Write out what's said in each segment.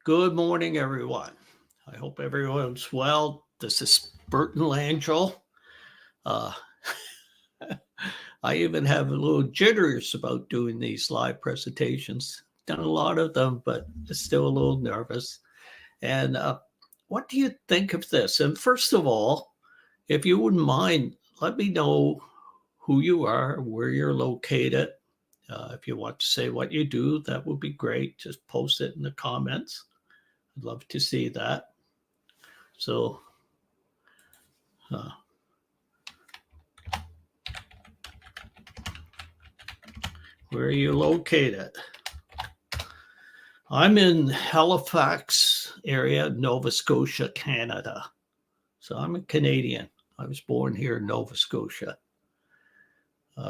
Good morning, everyone. I hope everyone's well. This is Burt and Langell. Uh, I even have a little jitters about doing these live presentations. Done a lot of them, but still a little nervous. And what do you think of this? And first of all, if you wouldn't mind, let me know who you are, where you're located. If you want to say what you do, that would be great. Just post it in the comments. I'd love to see that. So, uh, where are you located? I'm in Halifax area, Nova Scotia, Canada. So I'm a Canadian. I was born here in Nova Scotia.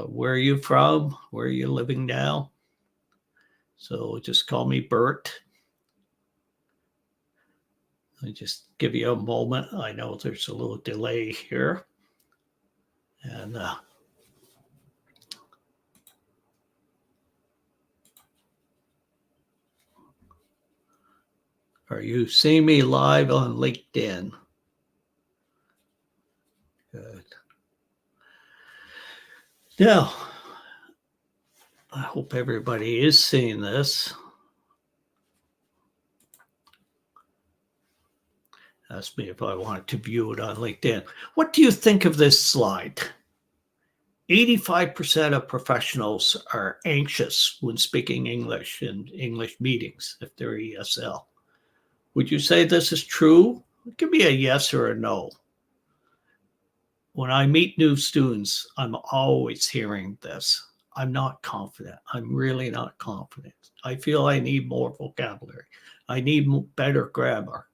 Where are you from? Where are you living now? So just call me Bert. I just give you a moment. I know there's a little delay here. And are you seeing me live on LinkedIn? Good. Now, I hope everybody is seeing this. Asked me if I wanted to view it on LinkedIn. What do you think of this slide? 85% of professionals are anxious when speaking English in English meetings if they're ESL. Would you say this is true? Give me a yes or a no. When I meet new students, I'm always hearing this. I'm not confident. I'm really not confident. I feel I need more vocabulary. I need better grammar.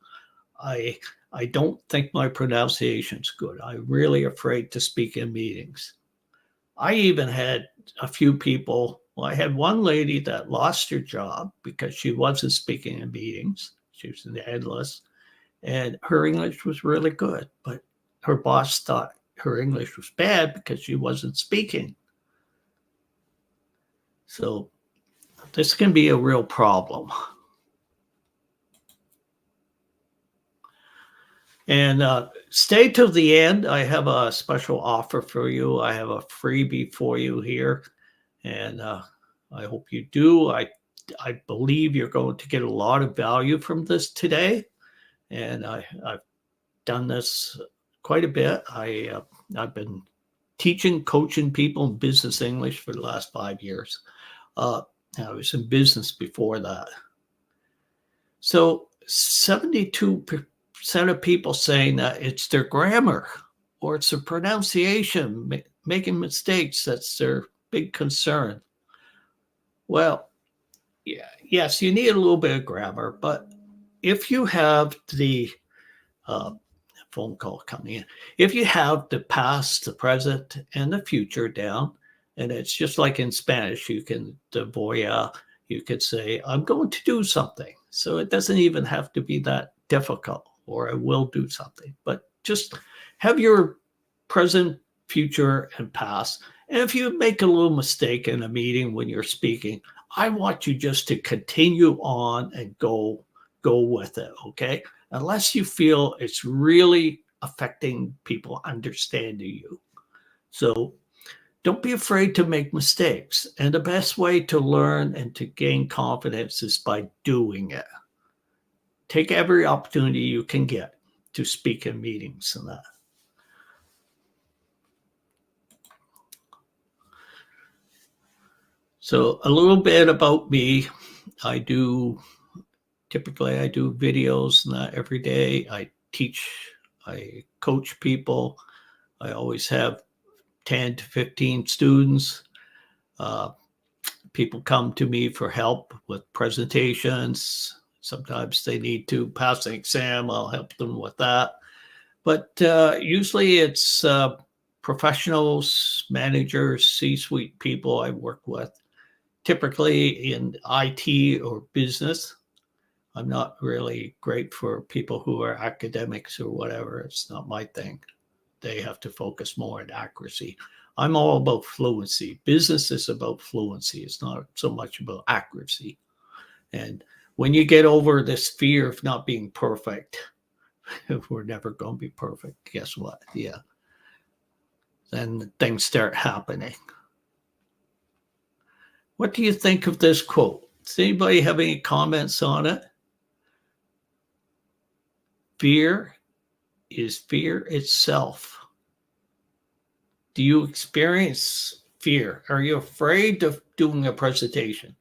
I don't think my pronunciation's good. I'm really afraid to speak in meetings. I even had a few people. Well, I had one lady that lost her job because she wasn't speaking in meetings. She was an analyst, and her English was really good, but her boss thought her English was bad because she wasn't speaking. So this can be a real problem. And stay till the end. I have a special offer for you. I have a freebie for you here. And I hope you do. I believe you're going to get a lot of value from this today. And I've done this quite a bit. I've been teaching, coaching people in business English for the last 5 years. I was in business before that. So 72% of people saying that it's their grammar or it's their pronunciation, making mistakes. That's their big concern. Well, yeah, yes, you need a little bit of grammar, but if you have the phone call coming in, if you have the past, the present, and the future down, and it's just like in Spanish, you can, the voy a, you could say, I'm going to do something. So it doesn't even have to be that difficult, or I will do something, but just have your present, future, and past. And if you make a little mistake in a meeting when you're speaking, I want you just to continue on and go with it, okay? Unless you feel it's really affecting people understanding you. So don't be afraid to make mistakes. And the best way to learn and to gain confidence is by doing it. Take every opportunity you can get to speak in meetings and that. So a little bit about me. Typically I do videos and that every day. I teach, I coach people. I always have 10 to 15 students. People come to me for help with presentations. Sometimes they need to pass an exam. I'll help them with that. But usually it's professionals, managers, C-suite people I work with, typically in IT or business. I'm not really great for people who are academics or whatever. It's not my thing. They have to focus more on accuracy. I'm all about fluency. Business is about fluency. It's not so much about accuracy. And When you get over this fear of not being perfect, we're never going to be perfect. Guess what? Yeah. Then things start happening. What do you think of this quote? Does anybody have any comments on it? Fear is fear itself. Do you experience fear? Are you afraid of doing a presentation?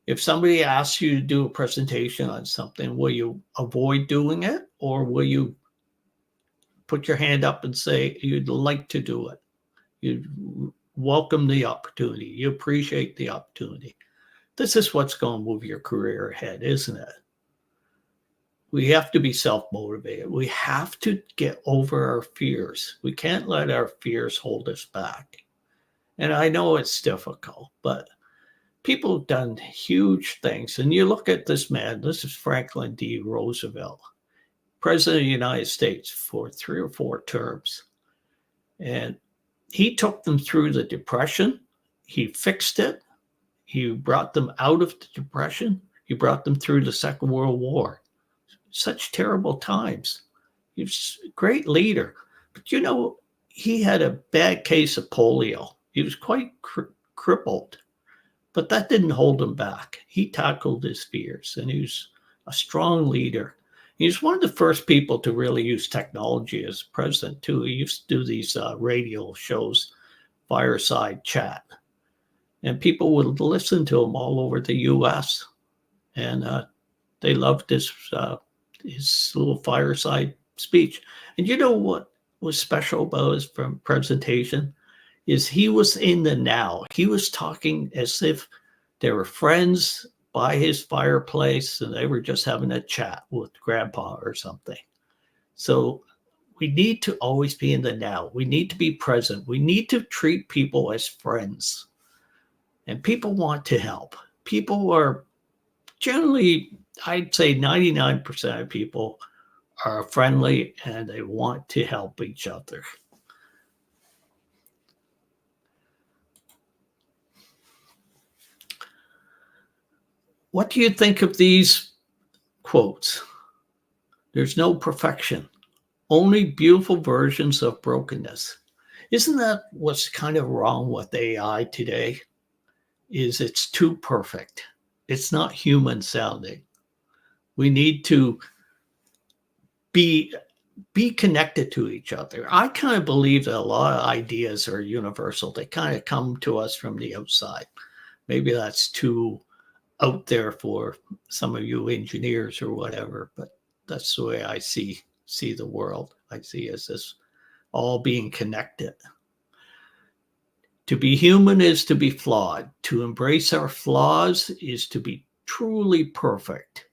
If somebody asks you to do a presentation on something, will you avoid doing it, or will you put your hand up and say you'd like to do it? You welcome the opportunity. You appreciate the opportunity. This is what's going to move your career ahead, isn't it? We have to be self-motivated. We have to get over our fears. We can't let our fears hold us back. And I know it's difficult, but people have done huge things. And you look at this man, this is Franklin D. Roosevelt, President of the United States for 3 or 4 terms. And he took them through the Depression. He fixed it. He brought them out of the Depression. He brought them through the Second World War. Such terrible times. He was a great leader. But you know, he had a bad case of polio. He was quite crippled. But that didn't hold him back. He tackled his fears, and he was a strong leader. He was one of the first people to really use technology as president, too. He used to do these radio shows, fireside chat, and people would listen to him all over the U.S., and they loved his little fireside speech. And you know what was special about his presentation? Is he was in the now. He was talking as if they were friends by his fireplace and they were just having a chat with grandpa or something. So we need to always be in the now. We need to be present. We need to treat people as friends. And people want to help. People are generally, I'd say 99% of people are friendly and they want to help each other. What do you think of these quotes? There's no perfection, only beautiful versions of brokenness. Isn't that what's kind of wrong with AI today? Is it's too perfect. It's not human sounding. We need to be connected to each other. I kind of believe that a lot of ideas are universal. They kind of come to us from the outside. Maybe that's too out there for some of you engineers or whatever, but that's the way I see the world. I see as this all being connected. To be human is to be flawed. To embrace our flaws is to be truly perfect.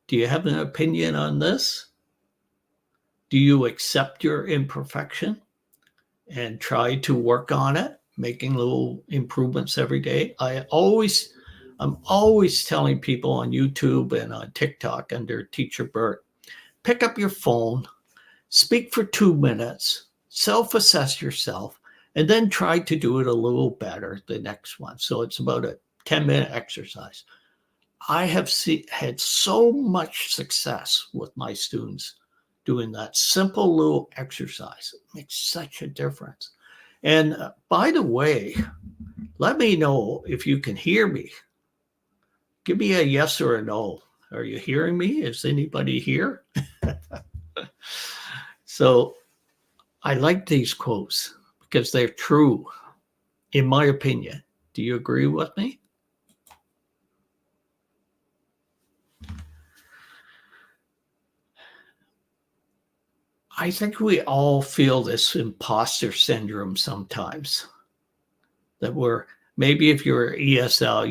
Do you have an opinion on this? Do you accept your imperfection and try to work on it, making little improvements every day? I'm always telling people on YouTube and on TikTok under Teacher Burt, pick up your phone, speak for 2 minutes, self-assess yourself, and then try to do it a little better the next one. So it's about a 10-minute exercise. I have had so much success with my students doing that simple little exercise. It makes such a difference. And by the way, let me know if you can hear me. Give me a yes or a no. Are you hearing me? Is anybody here? So I like these quotes because they're true, in my opinion. Do you agree with me? I think we all feel this imposter syndrome sometimes. That maybe if you're ESL,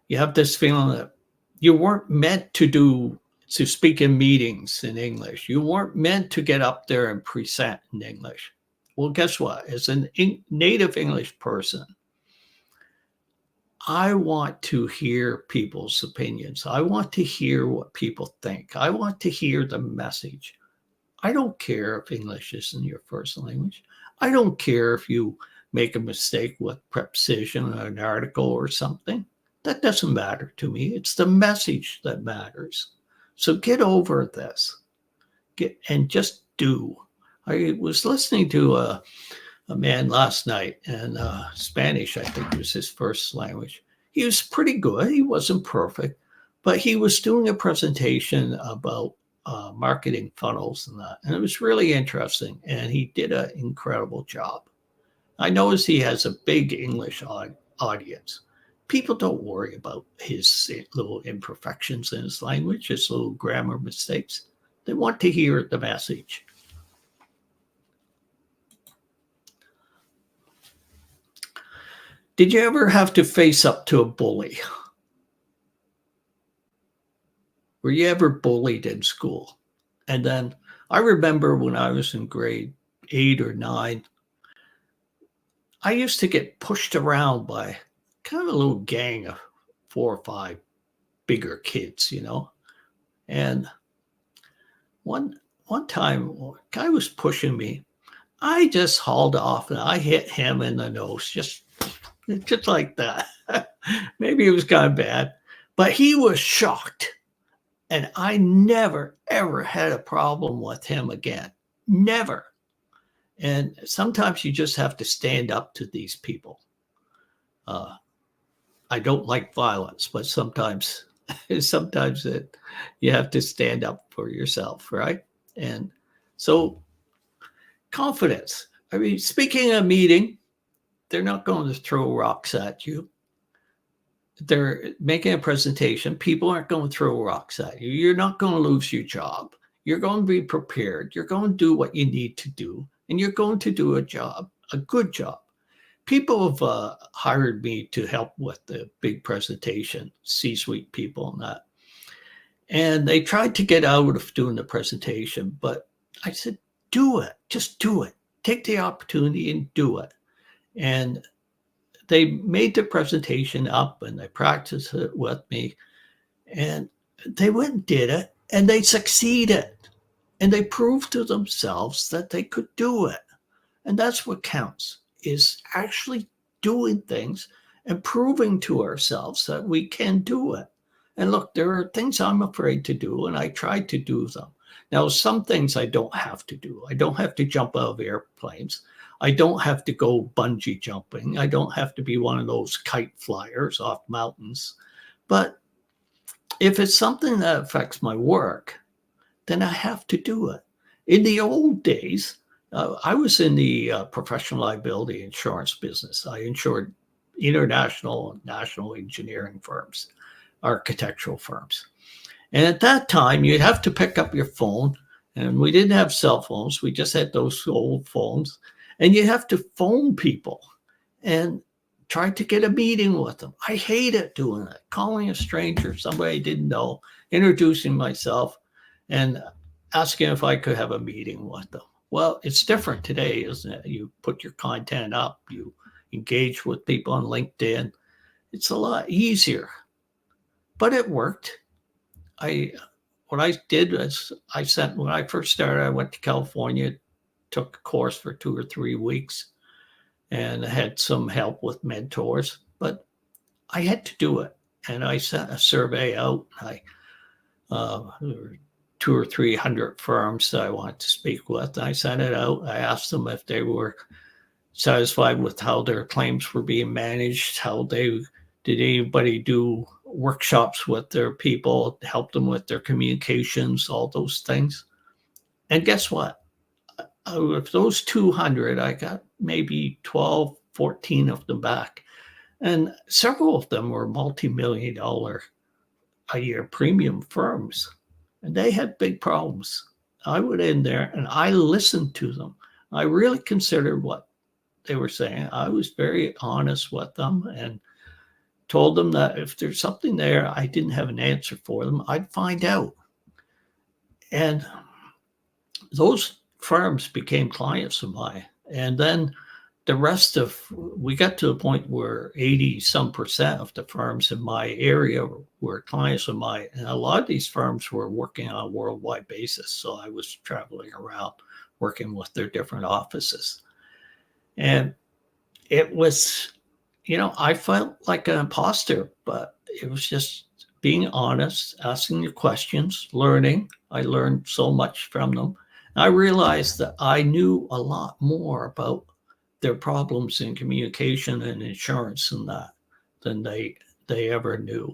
you have this feeling that you weren't meant to speak in meetings in English. You weren't meant to get up there and present in English. Well, guess what? As a native English person, I want to hear people's opinions. I want to hear what people think. I want to hear the message. I don't care if English isn't your first language. I don't care if you make a mistake with preposition in an article or something. That doesn't matter to me. It's the message that matters. So get over this. And just do. I was listening to a man last night, and Spanish, I think, was his first language. He was pretty good. He wasn't perfect, but he was doing a presentation about marketing funnels and that. And it was really interesting. And he did an incredible job. I noticed he has a big English audience. People don't worry about his little imperfections in his language, his little grammar mistakes. They want to hear the message. Did you ever have to face up to a bully? Were you ever bullied in school? And then I remember when I was in grade 8 or 9, I used to get pushed around by kind of a little gang of 4 or 5 bigger kids, you know. And one time, a guy was pushing me. I just hauled off and I hit him in the nose, just like that. Maybe it was kind of bad, but he was shocked. And I never, ever had a problem with him again. Never. And sometimes you just have to stand up to these people. I don't like violence, but sometimes you have to stand up for yourself, right? And so confidence. I mean, speaking of a meeting, they're not going to throw rocks at you. They're making a presentation. People aren't going to throw rocks at you. You're not going to lose your job. You're going to be prepared. You're going to do what you need to do, and you're going to do a job, a good job. People have hired me to help with the big presentation, C-suite people and that. And they tried to get out of doing the presentation, but I said, do it. Just do it. Take the opportunity and do it. And they made the presentation up and they practiced it with me. And they went and did it and they succeeded. And they proved to themselves that they could do it. And that's what counts, is actually doing things and proving to ourselves that we can do it. And look, there are things I'm afraid to do, and I try to do them. Now, some things I don't have to do. I don't have to jump out of airplanes. I don't have to go bungee jumping. I don't have to be one of those kite flyers off mountains. But if it's something that affects my work, then I have to do it. In the old days, I was in the professional liability insurance business. I insured international and national engineering firms, architectural firms. And at that time, you'd have to pick up your phone, and we didn't have cell phones. We just had those old phones. And you have to phone people and try to get a meeting with them. I hated doing it, calling a stranger, somebody I didn't know, introducing myself, and asking if I could have a meeting with them. Well, it's different today, isn't it? You put your content up, you engage with people on LinkedIn. It's a lot easier, but it worked. What I did was when I first started, I went to California, took a course for 2 or 3 weeks, and had some help with mentors, but I had to do it. And I sent a survey out. There were 200 or 300 firms that I wanted to speak with. I sent it out. I asked them if they were satisfied with how their claims were being managed, did anybody do workshops with their people, help them with their communications, all those things. And guess what? Out of those 200, I got maybe 12, 14 of them back. And several of them were multi-million-dollar a year premium firms. And they had big problems. I went in there and I listened to them. I really considered what they were saying. I was very honest with them and told them that if there's something there I didn't have an answer for them, I'd find out. And those firms became clients of mine. And then we got to a point where 80% of the firms in my area were clients of mine. And a lot of these firms were working on a worldwide basis. So I was traveling around working with their different offices. And it was, I felt like an imposter, but it was just being honest, asking the questions, learning. I learned so much from them. I realized that I knew a lot more about their problems in communication and insurance and that than they ever knew.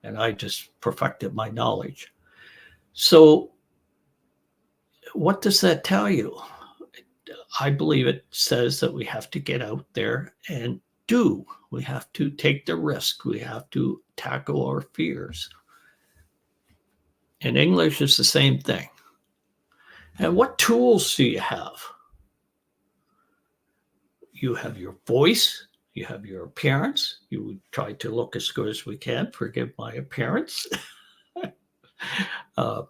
And I just perfected my knowledge. So what does that tell you? I believe it says that we have to get out there and do. We have to take the risk. We have to tackle our fears. And English is the same thing. And what tools do you have? You have your voice, you have your appearance. You try to look as good as we can. Forgive my appearance. uh,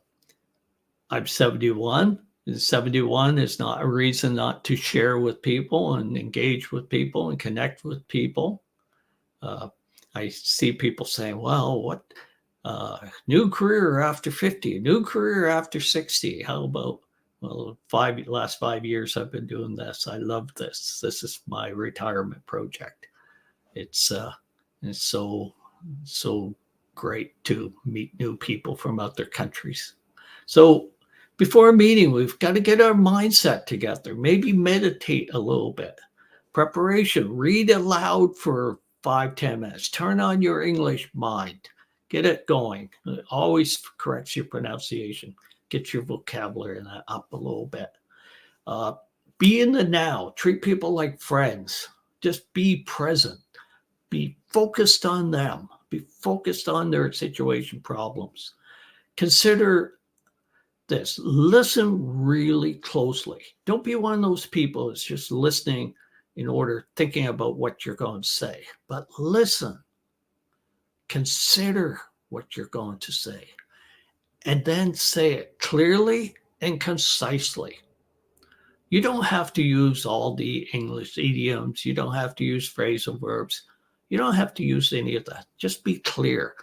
I'm 71. And 71 is not a reason not to share with people and engage with people and connect with people. Uh, I see people saying, well, what new career after 50, new career after 60. How about, well, last 5 years I've been doing this. I love this. This is my retirement project. It's so great to meet new people from other countries. So before a meeting, we've got to get our mindset together, maybe meditate a little bit. Preparation, read aloud for 5-10 minutes. Turn on your English mind. Get it going. It always corrects your pronunciation. Get your vocabulary up a little bit. Be in the now. Treat people like friends. Just be present. Be focused on them. Be focused on their situation problems. Consider this. Listen really closely. Don't be one of those people that's just listening in order, thinking about what you're going to say, but listen. Consider what you're going to say, and then say it clearly and concisely. You don't have to use all the English idioms. You don't have to use phrasal verbs. You don't have to use any of that. Just be clear.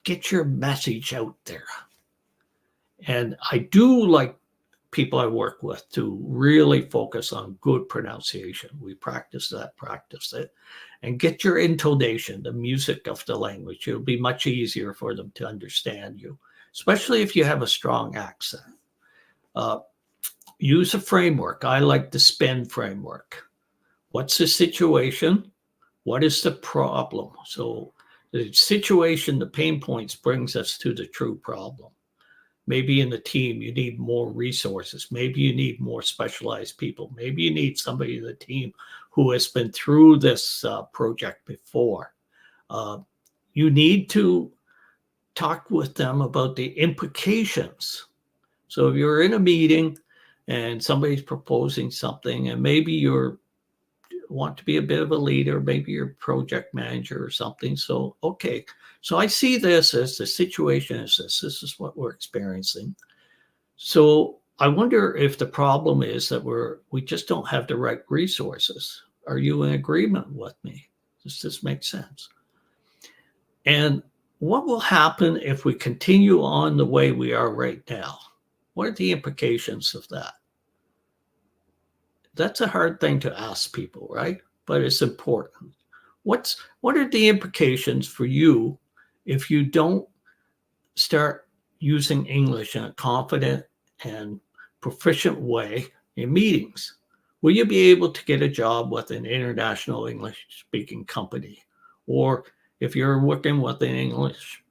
Get your message out there. And I do like people I work with to really focus on good pronunciation. We practice it, and get your intonation, the music of the language. It'll be much easier for them to understand you, especially if you have a strong accent. Use a framework. I like the SPIN framework. What's the situation? What is the problem? So the situation, the pain points brings us to the true problem. Maybe in the team, you need more resources. Maybe you need more specialized people. Maybe you need somebody in the team who has been through this project before. You need to talk with them about the implications. So if you're in a meeting and somebody's proposing something, and maybe you want to be a bit of a leader, maybe you're project manager or something. So, okay, so I see this as the situation is this. This is what we're experiencing. So I wonder if the problem is that we just don't have the right resources. Are you in agreement with me? Does this make sense? And what will happen if we continue on the way we are right now? What are the implications of that? That's a hard thing to ask people, right? But it's important. What are the implications for you if you don't start using English in a confident and proficient way in meetings? Will you be able to get a job with an international English speaking company? Or if you're working with an English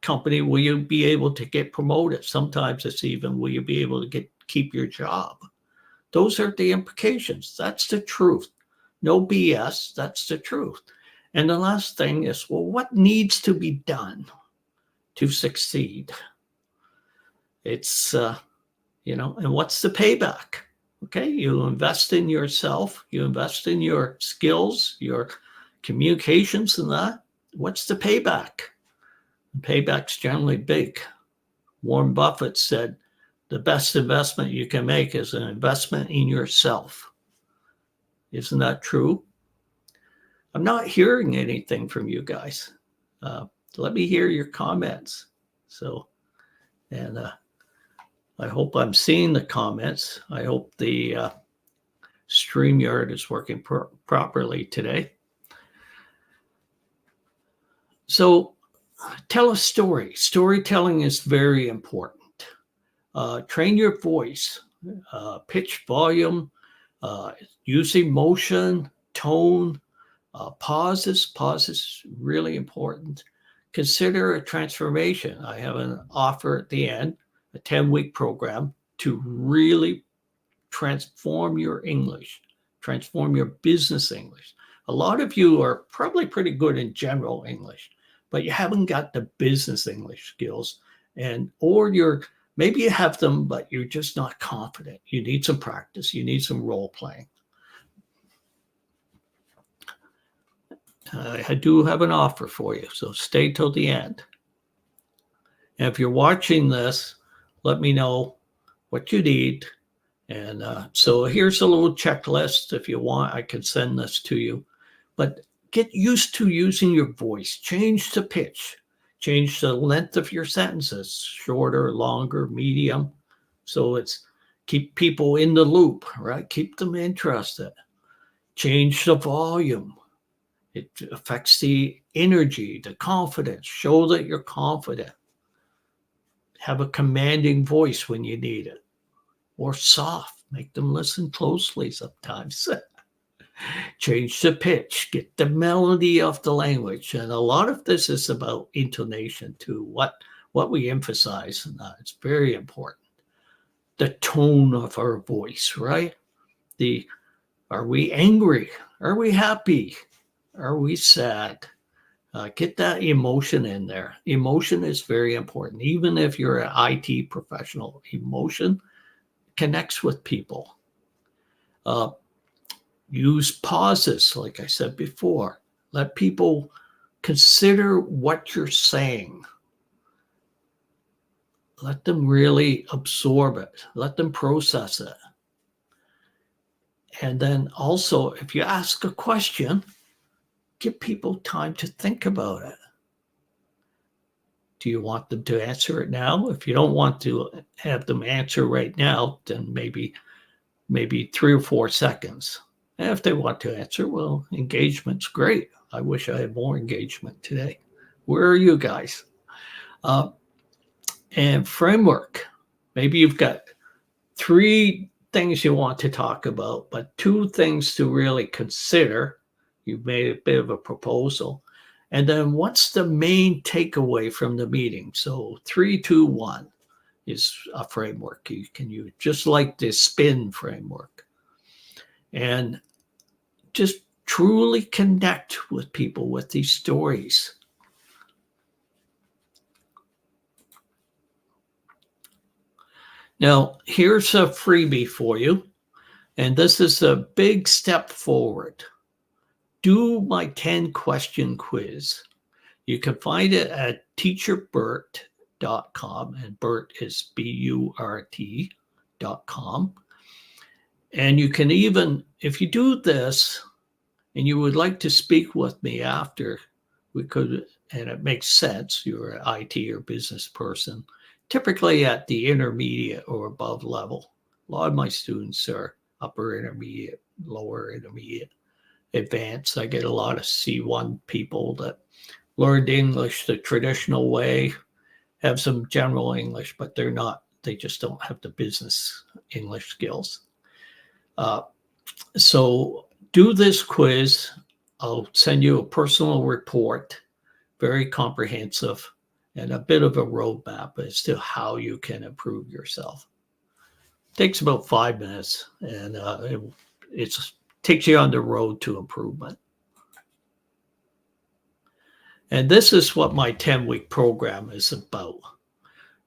company, will you be able to get promoted? Sometimes it's even, will you be able to keep your job? Those are the implications. That's the truth. No BS. That's the truth. And the last thing is, well, what needs to be done to succeed? It's, and what's the payback? Okay, you invest in yourself, you invest in your skills, your communications and that. What's the payback? The payback's generally big. Warren Buffett said, the best investment you can make is an investment in yourself. Isn't that true? I'm not hearing anything from you guys. Let me hear your comments. So, and I hope I'm seeing the comments. I hope the StreamYard is working properly today. So tell a story. Storytelling is very important. Train your voice, pitch, volume, use emotion, tone, pauses. Pauses really important. Consider a transformation. I have an offer at the end, a 10-week program to really transform your English, transform your business English. A lot of you are probably pretty good in general English, but you haven't got the business English skills, or maybe you have them, but you're just not confident. You need some practice. You need some role playing. I do have an offer for you, so stay till the end. And if you're watching this, let me know what you need. And so here's a little checklist. If you want, I can send this to you. But get used to using your voice. Change the pitch. Change the length of your sentences. Shorter, longer, medium. So it's keep people in the loop, right? Keep them interested. Change the volume. It affects the energy, the confidence. Show that you're confident. Have a commanding voice when you need it. Or soft. Make them listen closely sometimes. Change the pitch. Get the melody of the language. And a lot of this is about intonation too. What we emphasize in that. It's very important. The tone of our voice, right? Are we angry? Are we happy? Are we sad? Get that emotion in there. Emotion is very important. Even if you're an IT professional, emotion connects with people. Use pauses, like I said before. Let people consider what you're saying. Let them really absorb it. Let them process it. And then also, if you ask a question, give people time to think about it. Do you want them to answer it now? If you don't want to have them answer right now, then maybe 3 or 4 seconds. And if they want to answer, well, engagement's great. I wish I had more engagement today. Where are you guys? And framework. Maybe you've got 3 things you want to talk about, but 2 things to really consider. You've made a bit of a proposal. And then what's the main takeaway from the meeting? So 3, 2, 1 is a framework you can use, just like the SPIN framework. And just truly connect with people with these stories. Now, here's a freebie for you. And this is a big step forward. Do my 10-question quiz. You can find it at teacherburt.com, and Burt is BURT.com. And you can even, if you do this and you would like to speak with me after, we could, and it makes sense, you're an IT or business person, typically at the intermediate or above level. A lot of my students are upper intermediate, lower intermediate, advanced. I get a lot of C1 people that learned English the traditional way, have some general English, but they just don't have the business English skills. So do this quiz. I'll send you a personal report, very comprehensive, and a bit of a roadmap as to how you can improve yourself. It takes about 5 minutes, and it takes you on the road to improvement. And this is what my 10-week program is about.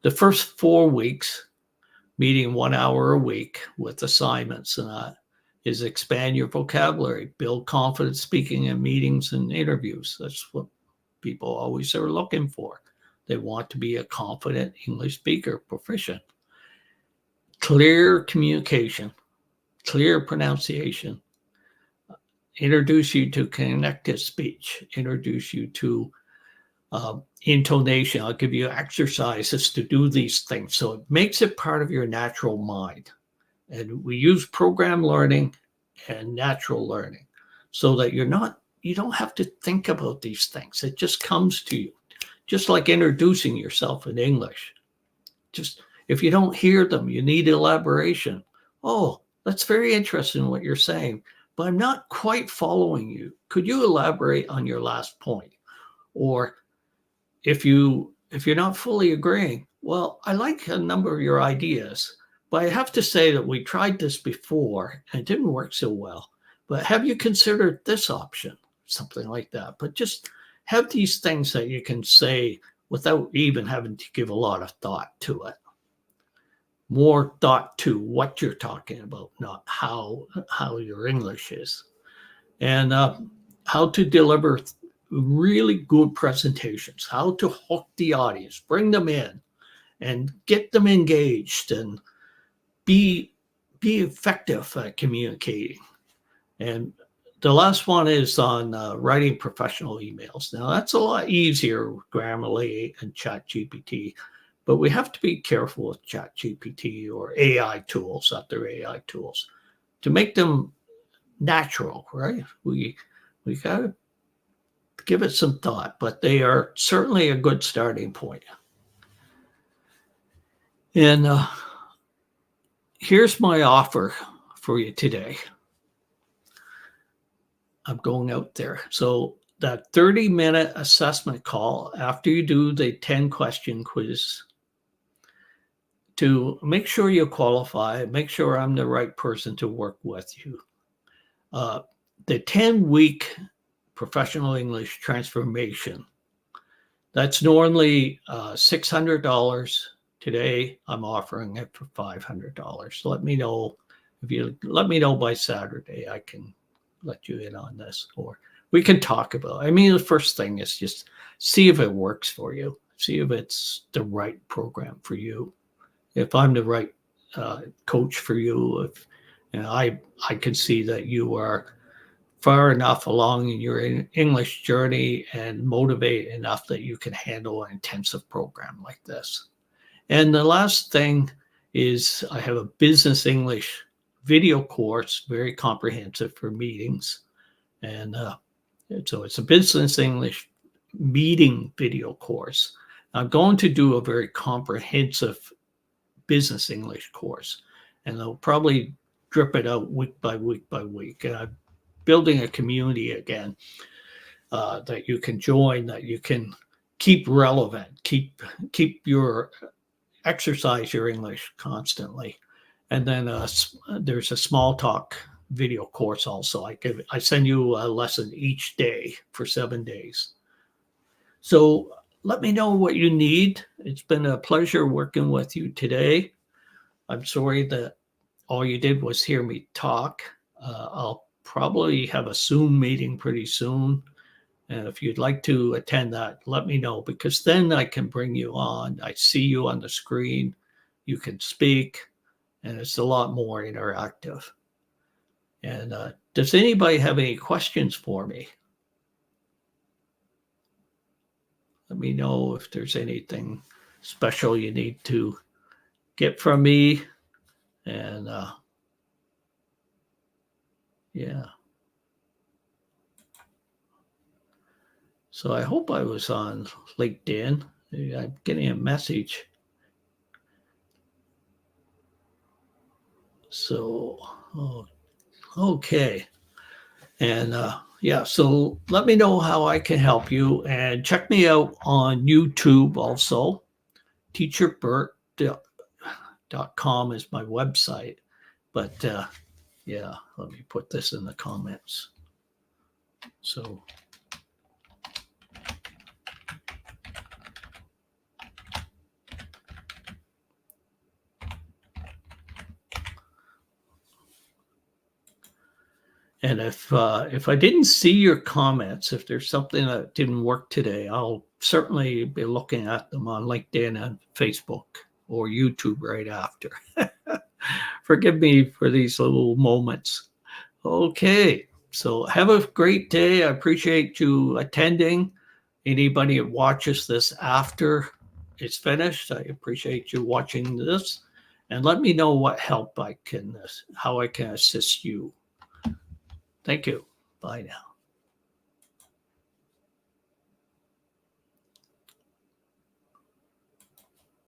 The first 4 weeks, meeting 1 hour a week with assignments and that, is expand your vocabulary, build confidence speaking in meetings and interviews. That's what people always are looking for. They want to be a confident English speaker, proficient. Clear communication, clear pronunciation. Introduce you to connected speech, introduce you to intonation. I'll give you exercises to do these things. So it makes it part of your natural mind. And we use program learning and natural learning, so that you don't have to think about these things. It just comes to you, just like introducing yourself in English. Just if you don't hear them, you need elaboration. Oh, that's very interesting what you're saying, but I'm not quite following you. Could you elaborate on your last point? Or if you're not fully agreeing, well, I like a number of your ideas, but I have to say that we tried this before and it didn't work so well. But have you considered this option? Something like that. But just have these things that you can say without even having to give a lot of thought to it. More thought to what you're talking about, not how your English is, and how to deliver really good presentations, how to hook the audience, bring them in, and get them engaged, and be effective at communicating. And the last one is on writing professional emails. Now that's a lot easier with Grammarly and ChatGPT. But we have to be careful with ChatGPT or AI tools, other AI tools, to make them natural, right? We got to give it some thought, but they are certainly a good starting point. And here's my offer for you today. I'm going out there. So that 30-minute assessment call after you do the 10-question quiz, to make sure you qualify, make sure I'm the right person to work with you. The 10-week professional English transformation, that's normally $600. Today, I'm offering it for $500. Let me know if you let me know by Saturday. I can let you in on this, or we can talk about it. I mean, the first thing is just see if it works for you. See if it's the right program for you. If I'm the right coach for you, if I can see that you are far enough along in your English journey and motivated enough that you can handle an intensive program like this. And the last thing is I have a business English video course, very comprehensive for meetings. And so it's a business English meeting video course. I'm going to do a very comprehensive business English course, and they'll probably drip it out week by week by week. And I'm building a community again that you can join, that you can keep relevant, keep your exercise your English constantly. And then there's a small talk video course also. I send you a lesson each day for 7 days. So let me know what you need. It's been a pleasure working with you today. I'm sorry that all you did was hear me talk. I'll probably have a Zoom meeting pretty soon. And if you'd like to attend that, let me know, because then I can bring you on. I see you on the screen. You can speak, and it's a lot more interactive. And does anybody have any questions for me? Let me know if there's anything special you need to get from me. And yeah. So I hope I was on LinkedIn. I'm getting a message. So, okay. And yeah, so let me know how I can help you, and check me out on YouTube also. teacherburt.com is my website. But yeah, let me put this in the comments. So and if I didn't see your comments, if there's something that didn't work today, I'll certainly be looking at them on LinkedIn and Facebook or YouTube right after. Forgive me for these little moments. Okay, so have a great day. I appreciate you attending. Anybody that watches this after it's finished, I appreciate you watching this. And let me know what help how I can assist you. Thank you. Bye now.